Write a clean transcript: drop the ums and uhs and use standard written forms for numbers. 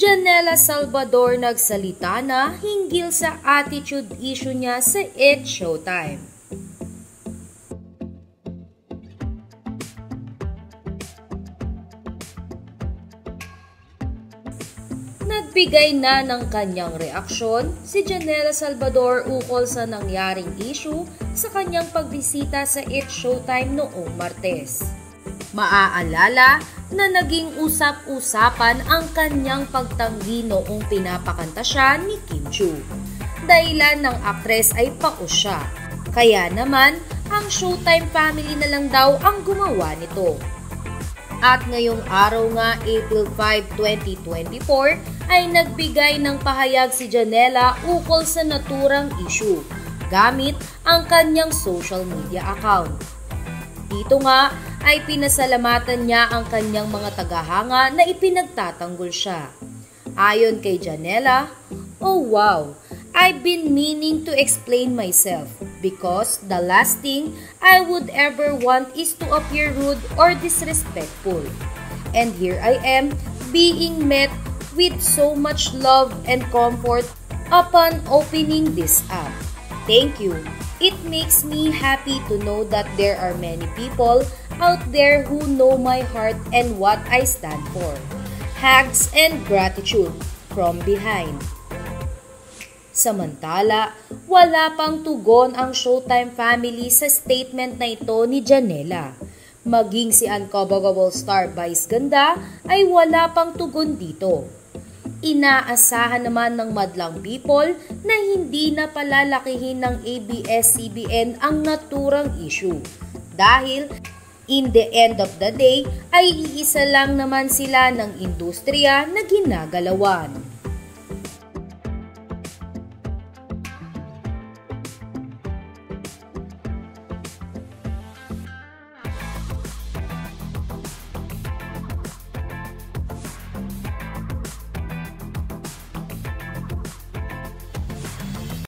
Janela Salvador nagsalita na hinggil sa attitude issue niya sa It's Showtime. Nagbigay na ng kanyang reaksyon si Janela Salvador ukol sa nangyaring issue sa kanyang pagbisita sa It's Showtime noong Martes. Maaalala na naging usap-usapan ang kanyang pagtanggi noong pinapakanta siya ni Kim Chiu. Dahilan ng aktres ay paus siya, kaya naman ang Showtime family na lang daw ang gumawa nito. At ngayong araw nga, April 5, 2024, ay nagbigay ng pahayag si Janela ukol sa naturang issue gamit ang kanyang social media account. Dito nga ay pinasalamatan niya ang kanyang mga tagahanga na ipinagtatanggol siya. Ayon kay Janela, "Oh wow, I've been meaning to explain myself because the last thing I would ever want is to appear rude or disrespectful. And here I am being met with so much love and comfort upon opening this up. Thank you. It makes me happy to know that there are many people out there who know my heart and what I stand for. Hugs and gratitude from behind." Samantala, wala pang tugon ang Showtime family sa statement na ito ni Janela. Maging si Uncoverable star Vice Ganda ay wala pang tugon dito. Inaasahan naman ng madlang people na hindi na palalakihin ng ABS-CBN ang naturang issue. Dahil in the end of the day ay iisa lang naman sila ng industriya na ginagalawan.